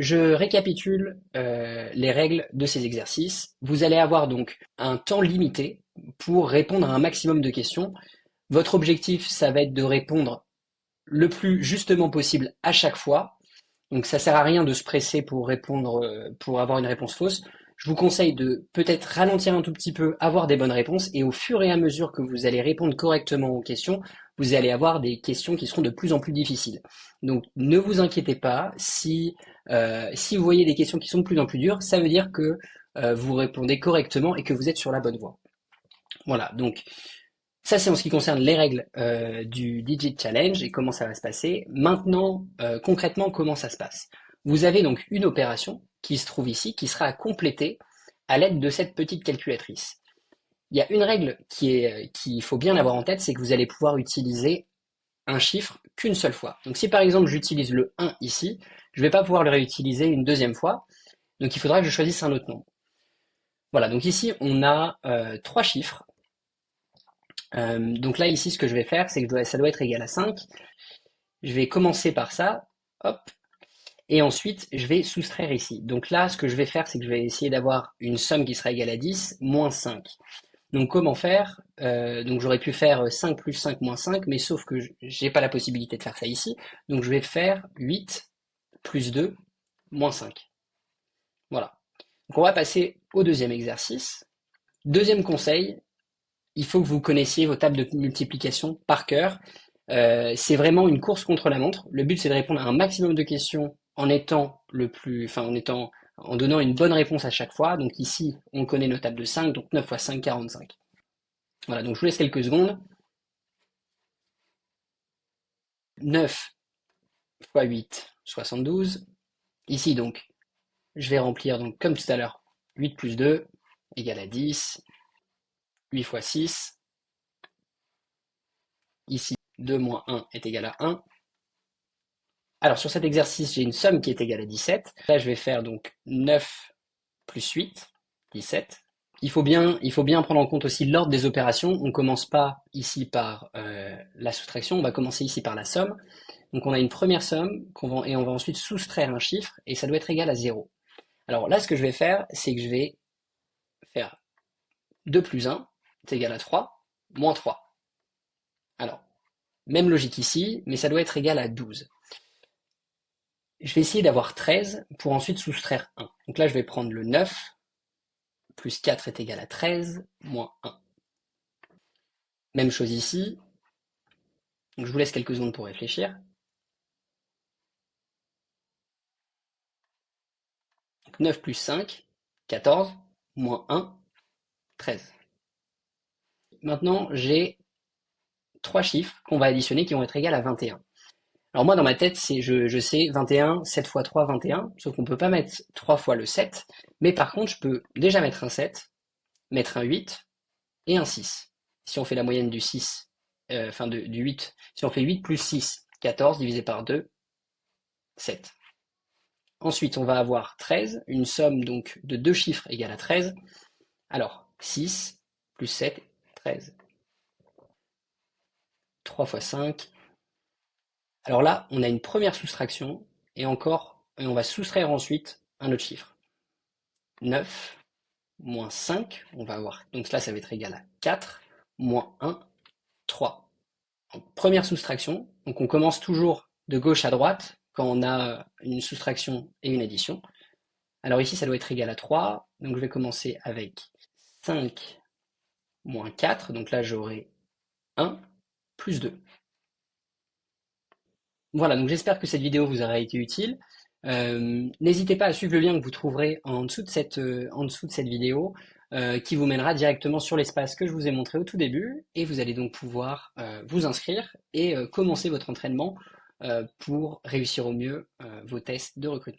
Je récapitule les règles de ces exercices. Vous allez avoir donc un temps limité pour répondre à un maximum de questions. Votre objectif, ça va être de répondre le plus justement possible à chaque fois. Donc ça sert à rien de se presser pour répondre, pour avoir une réponse fausse. Je vous conseille de peut-être ralentir un tout petit peu, avoir des bonnes réponses, et au fur et à mesure que vous allez répondre correctement aux questions, vous allez avoir des questions qui seront de plus en plus difficiles. Donc ne vous inquiétez pas, si vous voyez des questions qui sont de plus en plus dures, ça veut dire que vous répondez correctement et que vous êtes sur la bonne voie. Voilà, donc ça, c'est en ce qui concerne les règles du Digit Challenge et comment ça va se passer. Maintenant, concrètement, comment ça se passe? Vous avez donc une opération qui se trouve ici, qui sera à compléter à l'aide de cette petite calculatrice. Il y a une règle qu'il faut bien avoir en tête, c'est que vous allez pouvoir utiliser un chiffre qu'une seule fois. Donc si par exemple j'utilise le 1 ici, je ne vais pas pouvoir le réutiliser une deuxième fois, donc il faudra que je choisisse un autre nombre. Voilà, donc ici on a trois chiffres. Donc là, ici, ce que je vais faire, c'est que ça doit être égal à 5. Je vais commencer par ça, hop, et ensuite, je vais soustraire ici. Donc là, ce que je vais faire, c'est que je vais essayer d'avoir une somme qui sera égale à 10 moins 5. Donc comment faire? Donc j'aurais pu faire 5 plus 5 moins 5, mais sauf que j'ai pas la possibilité de faire ça ici. Donc je vais faire 8 plus 2 moins 5. Voilà. Donc on va passer au deuxième exercice. Deuxième conseil, il faut que vous connaissiez vos tables de multiplication par cœur. C'est vraiment une course contre la montre. Le but, c'est de répondre à un maximum de questions en donnant une bonne réponse à chaque fois. Donc ici, on connaît nos tables de 5, donc 9 fois 5, 45. Voilà, donc je vous laisse quelques secondes. 9 fois 8, 72. Ici, donc, je vais remplir, donc, comme tout à l'heure, 8 plus 2 égale à 10. 8 fois 6. Ici, 2 moins 1 est égal à 1. Alors, sur cet exercice, j'ai une somme qui est égale à 17. Là, je vais faire donc 9 plus 8, 17. Il faut bien prendre en compte aussi l'ordre des opérations. On ne commence pas ici par la soustraction, on va commencer ici par la somme. Donc, on a une première somme et on va ensuite soustraire un chiffre et ça doit être égal à 0. Alors là, ce que je vais faire, c'est que je vais faire 2 plus 1 est égal à 3, moins 3. Alors, même logique ici, mais ça doit être égal à 12. Je vais essayer d'avoir 13 pour ensuite soustraire 1. Donc là, je vais prendre le 9, plus 4 est égal à 13, moins 1. Même chose ici. Donc je vous laisse quelques secondes pour réfléchir. Donc 9 plus 5, 14, moins 1, 13. Maintenant, j'ai trois chiffres qu'on va additionner qui vont être égaux à 21. Alors moi, dans ma tête, je sais 21, 7 fois 3, 21, sauf qu'on ne peut pas mettre 3 fois le 7, mais par contre, je peux déjà mettre un 7, mettre un 8 et un 6. Si on fait la moyenne du 6, du 8, si on fait 8 plus 6, 14, divisé par 2, 7. Ensuite, on va avoir 13, une somme donc de deux chiffres égale à 13. Alors, 6 plus 7, 13. 3 fois 5. Alors là, on a une première soustraction, et on va soustraire ensuite un autre chiffre. 9 moins 5, on va avoir, donc là ça va être égal à 4, moins 1, 3. Donc, première soustraction, donc on commence toujours de gauche à droite quand on a une soustraction et une addition. Alors ici ça doit être égal à 3, donc je vais commencer avec 5 moins 4, donc là j'aurai 1 plus 2. Voilà, donc j'espère que cette vidéo vous aura été utile. N'hésitez pas à suivre le lien que vous trouverez en dessous de cette vidéo, qui vous mènera directement sur l'espace que je vous ai montré au tout début, et vous allez donc pouvoir vous inscrire et commencer votre entraînement pour réussir au mieux vos tests de recrutement.